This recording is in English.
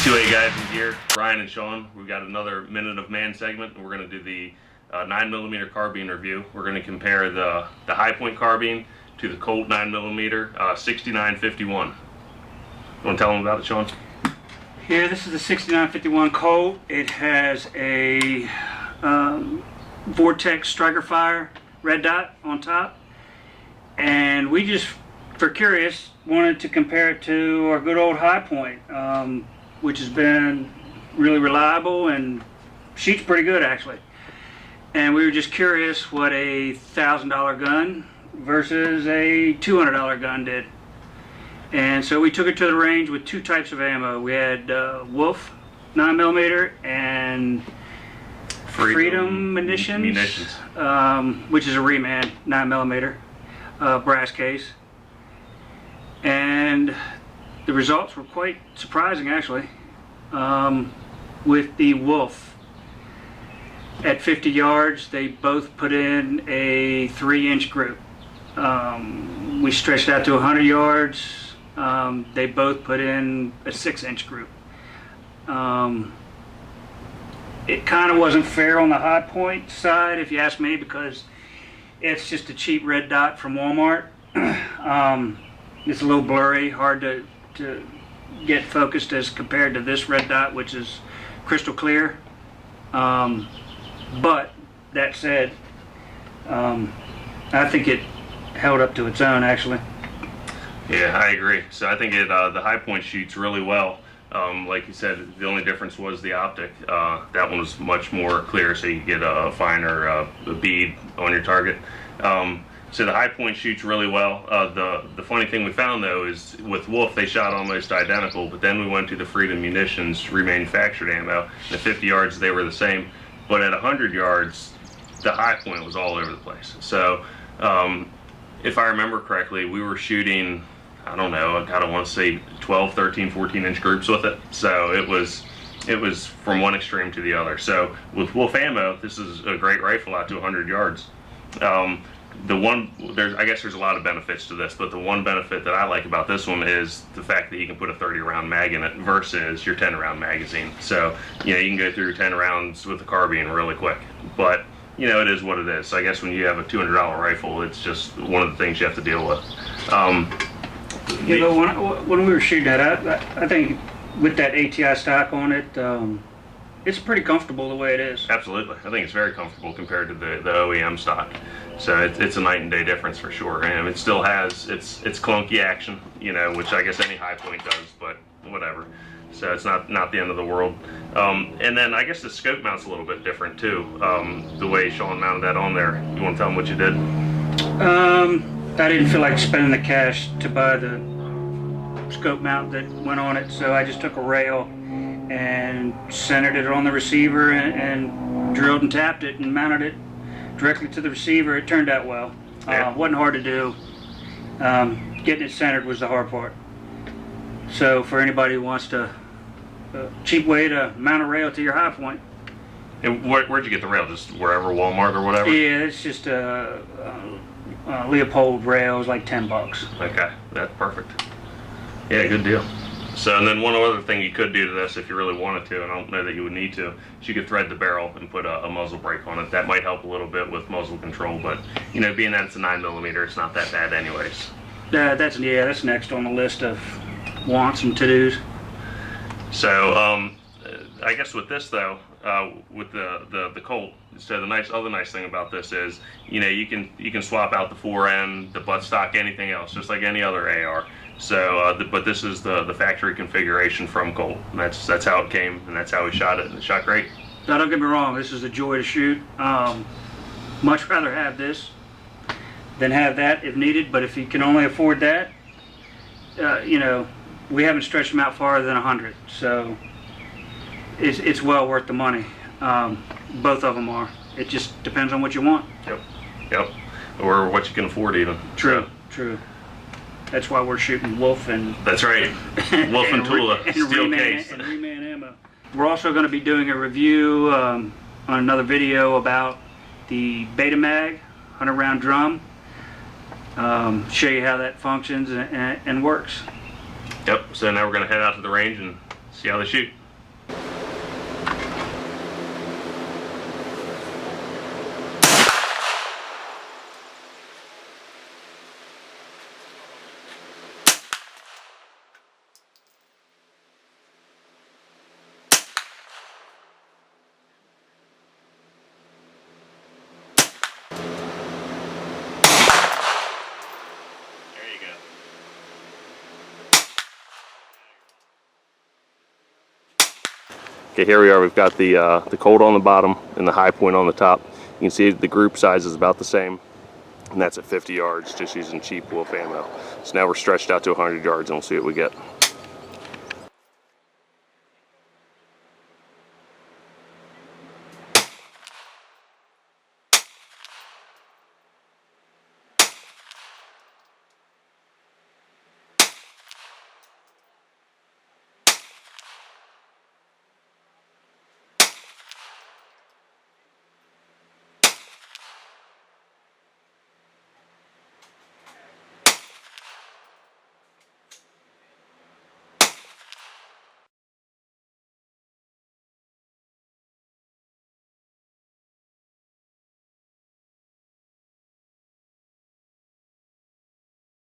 2A guys in gear, Brian and Sean. We've got another Minute of Man segment, and we're going to do the 9mm carbine review. We're going to compare the Hi Point Carbine to the Colt 9mm 6951. You want to tell them about it, Sean? Here, this is the 6951 Colt. It has a Vortex Striker Fire red dot on top, and we just, for curious, wanted to compare it to our good old Hi Point, which has been really reliable and shoots pretty good actually. And we were just curious what a $1,000 gun versus a $200 gun did. And so we took it to the range with two types of ammo. We had Wolf 9mm and Freedom munitions. Which is a reman 9mm brass case. And the results were quite surprising actually. With the Wolf at 50 yards, they both put in a 3-inch group. We stretched out to 100 yards. They both put in a 6-inch group. It kind of wasn't fair on the Hi Point side, if you ask me, because it's just a cheap red dot from Walmart. It's a little blurry, hard to get focused as compared to this red dot, which is crystal clear. But that said, I think it held up to its own actually. Yeah, I agree. So I think the Hi Point shoots really well. Like you said, the only difference was the optic. That one was much more clear, so you get a finer bead on your target. So the Hi Point shoots really well. The funny thing we found though is with Wolf they shot almost identical, but then we went to the Freedom munitions remanufactured ammo. At 50 yards they were the same, but at 100 yards the Hi Point was all over the place. So if I remember correctly, we were shooting, I don't know, I kind of want to say 12, 13, 14-inch groups with it. So it was from one extreme to the other. So with Wolf ammo, this is a great rifle out to 100 yards. I guess there's a lot of benefits to this, but the one benefit that I like about this one is the fact that you can put a 30-round mag in it versus your 10-round magazine. So, you know, you can go through 10 rounds with the carbine really quick. But, you know, it is what it is. So I guess when you have a $200 rifle, it's just one of the things you have to deal with. You know, when we were shooting that, I think with that ATI stock on it, it's pretty comfortable the way it is. Absolutely. I think it's very comfortable compared to the OEM stock. So it's a night and day difference for sure. And it still has its clunky action, you know, which I guess any Hi Point does, but whatever. So it's not the end of the world. And then I guess the scope mount's a little bit different too. The way Sean mounted that on there. You want to tell him what you did? I didn't feel like spending the cash to buy the scope mount that went on it, so I just took a rail and centered it on the receiver and drilled and tapped it and mounted it directly to the receiver. It turned out well. Yeah. Wasn't hard to do. Getting it centered was the hard part. So for anybody who wants a cheap way to mount a rail to your Hi Point. And where'd you get the rail? Just wherever, Walmart or whatever? Yeah, it's just Leopold rail is like $10. Okay, that's perfect. Yeah, good deal. So, and then one other thing you could do to this if you really wanted to, and I don't know that you would need to, is you could thread the barrel and put a muzzle brake on it. That might help a little bit with muzzle control, but you know, being that it's a 9mm, it's not that bad anyways. That's next on the list of wants and to-dos. So, I guess with this though, with the Colt, so the other nice thing about this is, you know, you can swap out the fore end, the buttstock, anything else, just like any other AR. So, but this is the factory configuration from Colt. And that's how it came, and that's how we shot it, and it shot great. Now, don't get me wrong, this is a joy to shoot. Much rather have this than have that if needed, but if you can only afford that, you know, we haven't stretched them out farther than 100, so it's well worth the money. Both of them are. It just depends on what you want. Yep. Or what you can afford even. True. That's why we're shooting Wolf and... That's right. Wolf and Tula, steel case. And reman ammo. We're also going to be doing a review on another video about the Betamax 100-round drum. Show you how that functions and works. Yep, so now we're going to head out to the range and see how they shoot. Okay, here we are. We've got the Colt on the bottom and the Hi Point on the top. You can see the group size is about the same, and that's at 50 yards, just using cheap wolf ammo. So now we're stretched out to 100 yards, and we'll see what we get.